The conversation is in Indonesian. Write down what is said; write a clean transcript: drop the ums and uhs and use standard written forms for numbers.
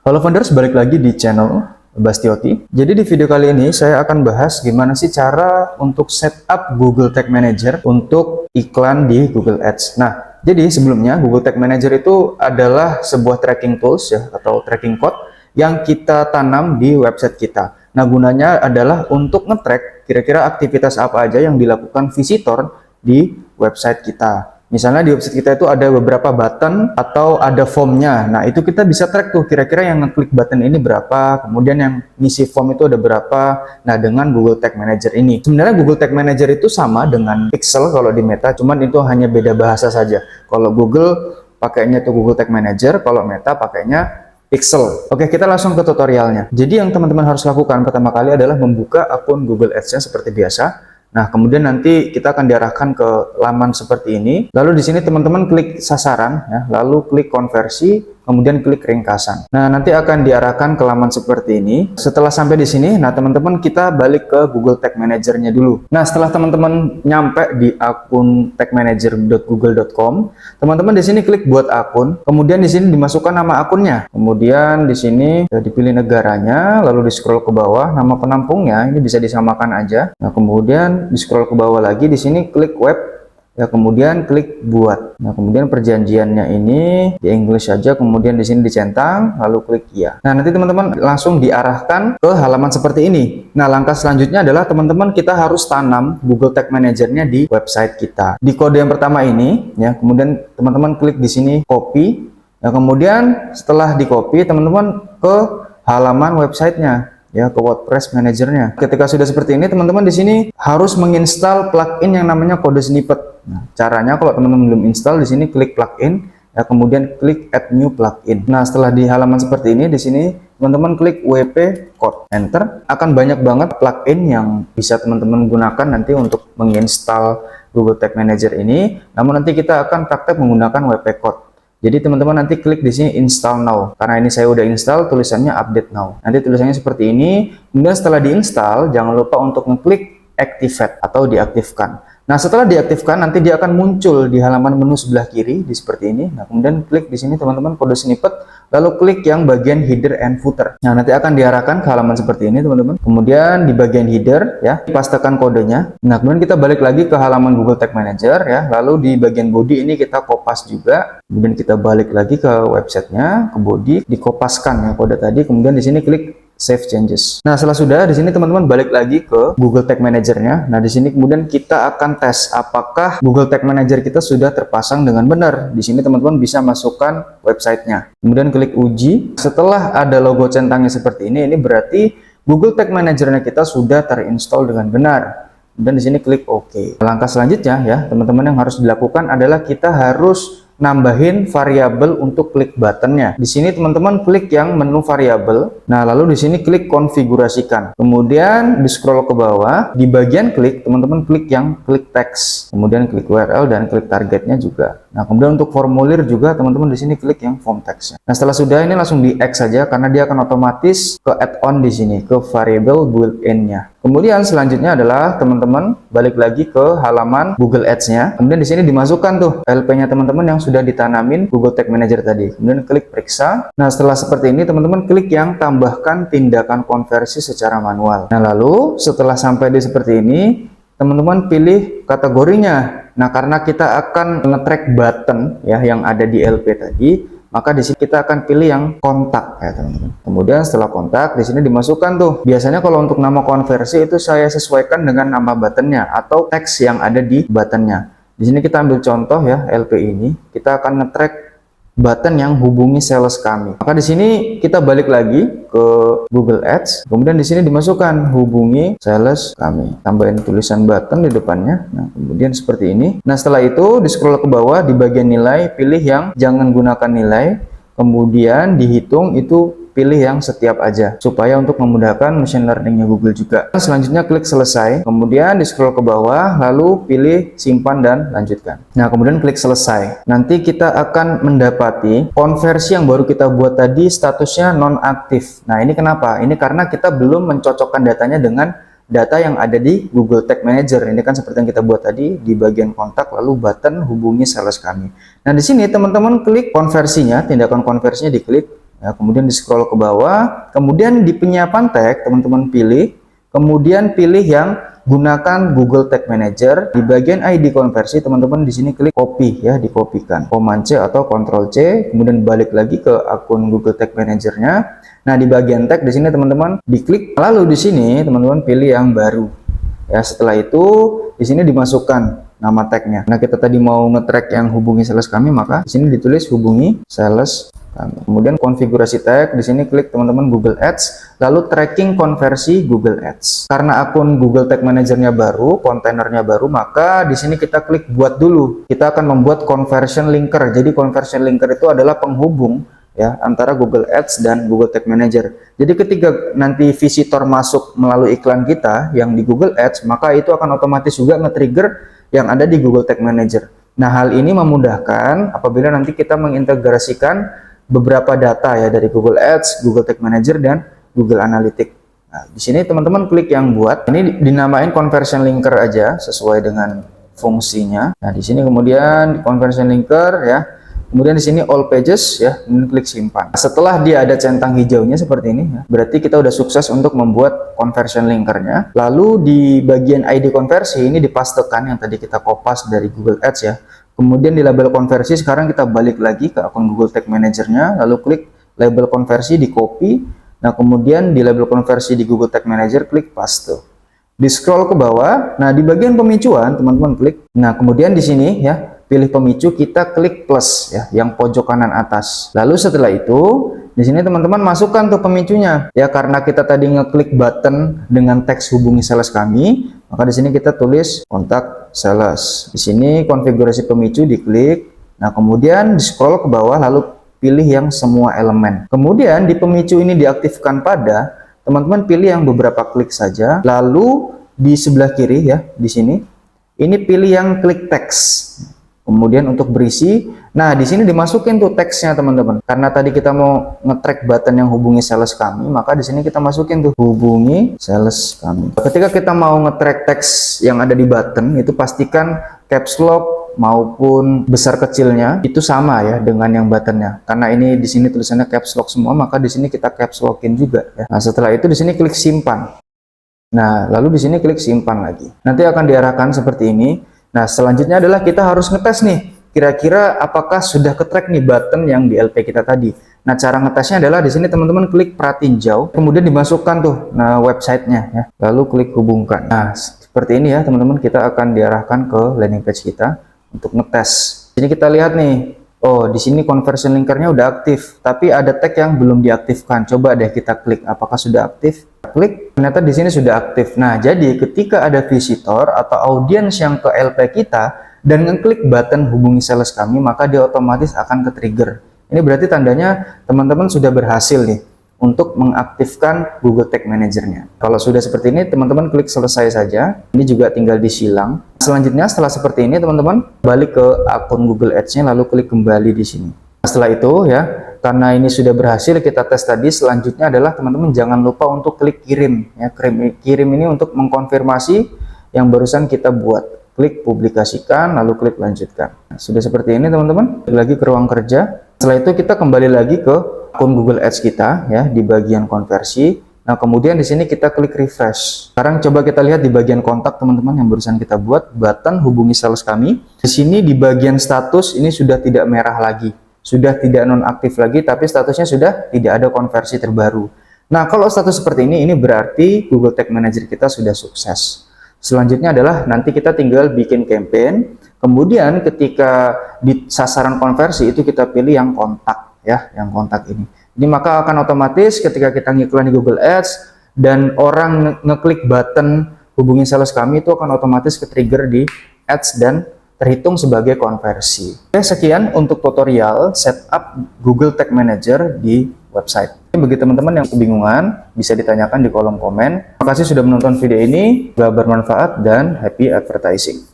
Halo founders, balik lagi di channel Bastioti. Jadi di video kali ini saya akan bahas gimana sih cara untuk setup Google Tag Manager untuk iklan di Google Ads. Nah, jadi sebelumnya Google Tag Manager itu adalah sebuah tracking tools ya atau tracking code yang kita tanam di website kita. Nah, gunanya adalah untuk nge-track kira-kira aktivitas apa aja yang dilakukan visitor di website kita. Misalnya di website kita itu ada beberapa button atau ada formnya. Nah, itu kita bisa track tuh kira-kira yang ngeklik button ini berapa, kemudian yang ngisi form itu ada berapa. Nah, dengan Google Tag Manager ini. Sebenarnya Google Tag Manager itu sama dengan Pixel kalau di Meta, cuman itu hanya beda bahasa saja. Kalau Google pakainya itu Google Tag Manager, kalau Meta pakainya Pixel. Oke, kita langsung ke tutorialnya. Jadi yang teman-teman harus lakukan pertama kali adalah membuka akun Google Ads-nya seperti biasa. Nah, kemudian nanti kita akan diarahkan ke laman seperti ini. Lalu di sini teman-teman klik sasaran, ya, lalu klik konversi, kemudian klik ringkasan. Nah, nanti akan diarahkan ke laman seperti ini. Setelah sampai di sini, nah teman-teman kita balik ke Google Tag Manager-nya dulu. Nah, setelah teman-teman nyampe di akun tagmanager.google.com, teman-teman di sini klik buat akun. Kemudian di sini dimasukkan nama akunnya. Kemudian di sini dipilih negaranya, lalu di scroll ke bawah, nama penampungnya ini bisa disamakan aja. Nah, kemudian di scroll ke bawah lagi, di sini klik web, ya, kemudian klik buat. Nah, kemudian perjanjiannya ini di English saja, kemudian di sini dicentang, lalu klik ya. Nah, nanti teman-teman langsung diarahkan ke halaman seperti ini. Nah, langkah selanjutnya adalah teman-teman kita harus tanam Google Tag Manager-nya di website kita. Di kode yang pertama ini, ya, kemudian teman-teman klik di sini copy. Nah, kemudian setelah di copy, teman-teman ke halaman websitenya, ya, ke WordPress Manager-nya. Ketika sudah seperti ini, teman-teman di sini harus menginstal plugin yang namanya kode snippet. Nah, caranya kalau teman-teman belum install, di sini klik plugin, ya, kemudian klik add new plugin. Nah, setelah di halaman seperti ini, di sini teman-teman klik WP code, enter. Akan banyak banget plugin yang bisa teman-teman gunakan nanti untuk menginstal Google Tag Manager ini. Namun nanti kita akan praktek menggunakan WP code. Jadi teman-teman nanti klik di sini install now. Karena ini saya udah install, tulisannya update now. Nanti tulisannya seperti ini. Kemudian setelah diinstal, jangan lupa untuk ngeklik activate atau diaktifkan. Nah, setelah diaktifkan nanti dia akan muncul di halaman menu sebelah kiri di seperti ini. Nah, kemudian klik di sini teman-teman kode snippet, lalu klik yang bagian header and footer. Nah, nanti akan diarahkan ke halaman seperti ini teman-teman. Kemudian di bagian header, ya, pastekan kodenya. Nah, kemudian kita balik lagi ke halaman Google Tag Manager, ya. Lalu di bagian body ini kita kopas juga. Kemudian kita balik lagi ke websitenya, ke body, dikopaskan ya kode tadi. Kemudian di sini klik Save Changes. Nah, setelah sudah, di sini teman-teman balik lagi ke Google Tag Manager-nya. Nah, di sini kemudian kita akan tes apakah Google Tag Manager kita sudah terpasang dengan benar. Di sini teman-teman bisa masukkan websitenya. Kemudian klik uji. Setelah ada logo centangnya seperti ini berarti Google Tag Manager-nya kita sudah terinstall dengan benar. Dan di sini klik OK. Langkah selanjutnya ya, teman-teman yang harus dilakukan adalah kita harus nambahin variabel untuk klik buttonnya. Di sini teman-teman klik yang menu variabel. Nah, lalu di sini klik konfigurasikan. Kemudian di scroll ke bawah, di bagian klik teman-teman klik yang klik teks. Kemudian klik URL dan klik targetnya juga. Nah, kemudian untuk formulir juga teman-teman di sini klik yang form text. Nah, setelah sudah ini langsung di X saja karena dia akan otomatis ke add-on di sini ke variable built-in-nya. Kemudian selanjutnya adalah teman-teman balik lagi ke halaman Google Ads-nya. Kemudian di sini dimasukkan tuh LP-nya teman-teman yang sudah ditanamin Google Tag Manager tadi. Kemudian klik periksa. Nah, setelah seperti ini teman-teman klik yang tambahkan tindakan konversi secara manual. Nah, lalu setelah sampai di seperti ini, teman-teman pilih kategorinya. Nah, karena kita akan nge-track button ya yang ada di LP tadi, maka di sini kita akan pilih yang kontak ya teman-teman. Kemudian setelah kontak di sini dimasukkan tuh. Biasanya kalau untuk nama konversi itu saya sesuaikan dengan nama buttonnya atau teks yang ada di buttonnya. Di sini kita ambil contoh ya LP ini. Kita akan nge-track button yang hubungi sales kami. Maka di sini kita balik lagi ke Google Ads. Kemudian di sini dimasukkan hubungi sales kami. Tambahin tulisan button di depannya. Nah, kemudian seperti ini. Nah, setelah itu di scroll ke bawah di bagian nilai pilih yang jangan gunakan nilai. Kemudian dihitung itu pilih yang setiap aja supaya untuk memudahkan machine learningnya Google juga. Selanjutnya klik selesai, kemudian di scroll ke bawah lalu pilih simpan dan lanjutkan. Nah, kemudian klik selesai. Nanti kita akan mendapati konversi yang baru kita buat tadi statusnya nonaktif. Nah, ini kenapa? Ini karena kita belum mencocokkan datanya dengan data yang ada di Google Tag Manager. Ini kan seperti yang kita buat tadi di bagian kontak lalu button hubungi sales kami. Nah, di sini teman-teman klik konversinya, tindakan konversinya diklik. Ya, kemudian di scroll ke bawah, kemudian di penyiapan tag teman-teman pilih, kemudian pilih yang gunakan Google Tag Manager. Di bagian ID konversi teman-teman di sini klik copy ya, dikopikan. Command C atau Ctrl C, kemudian balik lagi ke akun Google Tag Manager-nya. Nah, di bagian tag di sini teman-teman diklik, lalu di sini teman-teman pilih yang baru. Ya, setelah itu di sini dimasukkan nama tagnya. Nah, kita tadi mau nge-track yang hubungi sales kami, maka di sini ditulis hubungi sales kami. Kemudian konfigurasi tag, di sini klik teman-teman Google Ads, lalu tracking konversi Google Ads. Karena akun Google Tag Manager-nya baru, kontainernya baru, maka di sini kita klik buat dulu. Kita akan membuat conversion linker. Jadi conversion linker itu adalah penghubung ya antara Google Ads dan Google Tag Manager. Jadi ketika nanti visitor masuk melalui iklan kita yang di Google Ads, maka itu akan otomatis juga nge-trigger yang ada di Google Tag Manager. Nah, hal ini memudahkan apabila nanti kita mengintegrasikan beberapa data ya dari Google Ads, Google Tag Manager, dan Google Analytics. Nah, di sini teman-teman klik yang buat. Ini dinamain conversion linker aja sesuai dengan fungsinya. Nah, di sini kemudian conversion linker ya. Kemudian di sini all pages ya, kemudian klik simpan. Setelah dia ada centang hijaunya seperti ini ya, berarti kita udah sukses untuk membuat conversion linkernya. Lalu di bagian ID konversi ini dipastekan yang tadi kita kopas dari Google Ads ya. Kemudian di label konversi sekarang kita balik lagi ke akun Google Tag Manager-nya, lalu klik label konversi, di copy. Nah, kemudian di label konversi di Google Tag Manager klik paste. Di scroll ke bawah, nah di bagian pemicuan teman-teman klik. Nah, kemudian di sini ya, pilih pemicu, kita klik plus ya, yang pojok kanan atas. Lalu setelah itu di sini teman-teman masukkan tuh pemicunya ya, karena kita tadi ngeklik button dengan teks hubungi sales kami, maka di sini kita tulis kontak sales. Di sini konfigurasi pemicu diklik. Nah, kemudian di scroll ke bawah lalu pilih yang semua elemen. Kemudian di pemicu ini diaktifkan pada, teman-teman pilih yang beberapa klik saja. Lalu di sebelah kiri ya, di sini ini pilih yang klik teks. Kemudian untuk berisi, nah di sini dimasukin tuh teksnya teman-teman. Karena tadi kita mau nge-track button yang hubungi sales kami, maka di sini kita masukin tuh hubungi sales kami. Ketika kita mau nge-track teks yang ada di button, itu pastikan caps lock maupun besar kecilnya itu sama ya dengan yang buttonnya. Karena ini di sini tulisannya caps lock semua, maka di sini kita caps lockin juga ya. Nah, setelah itu di sini klik simpan. Nah, lalu di sini klik simpan lagi. Nanti akan diarahkan seperti ini. Nah, selanjutnya adalah kita harus ngetes nih, kira-kira apakah sudah ke-track nih button yang di LP kita tadi. Nah, cara ngetesnya adalah di sini teman-teman klik perhatinjau, kemudian dimasukkan tuh nah websitenya ya, lalu klik hubungkan. Nah, seperti ini ya teman-teman, kita akan diarahkan ke landing page kita untuk ngetes. Ini kita lihat nih, oh di sini conversion linkernya udah aktif, tapi ada tag yang belum diaktifkan. Coba deh kita klik, apakah sudah aktif? Klik, ternyata di sini sudah aktif. Nah, jadi ketika ada visitor atau audiens yang ke LP kita dan ngeklik button hubungi sales kami, maka dia otomatis akan ke-trigger. Ini berarti tandanya teman-teman sudah berhasil nih untuk mengaktifkan Google Tag Manager-nya. Kalau sudah seperti ini, teman-teman klik selesai saja. Ini juga tinggal disilang. Selanjutnya setelah seperti ini, teman-teman balik ke akun Google Ads-nya, lalu klik kembali di sini. Setelah itu ya, karena ini sudah berhasil kita tes tadi, selanjutnya adalah teman-teman jangan lupa untuk klik kirim ya. Kirim ini untuk mengkonfirmasi yang barusan kita buat. Klik publikasikan, lalu klik lanjutkan. Nah, sudah seperti ini teman-teman, lagi ke ruang kerja. Setelah itu kita kembali lagi ke akun Google Ads kita ya, di bagian konversi. Nah, kemudian di sini kita klik refresh. Sekarang coba kita lihat di bagian kontak teman-teman yang barusan kita buat, button hubungi sales kami. Di sini di bagian status ini sudah tidak merah lagi, sudah tidak nonaktif lagi, tapi statusnya sudah tidak ada konversi terbaru. Nah, kalau status seperti ini berarti Google Tag Manager kita sudah sukses. Selanjutnya adalah nanti kita tinggal bikin campaign, kemudian ketika di sasaran konversi itu kita pilih yang kontak ya, yang kontak ini. Jadi maka akan otomatis ketika kita ngiklan di Google Ads dan orang ngeklik button hubungi sales kami, itu akan otomatis ke-trigger di Ads dan terhitung sebagai konversi. Oke, sekian untuk tutorial setup Google Tag Manager di website. Bagi teman-teman yang kebingungan, bisa ditanyakan di kolom komen. Terima kasih sudah menonton video ini, semoga bermanfaat dan happy advertising.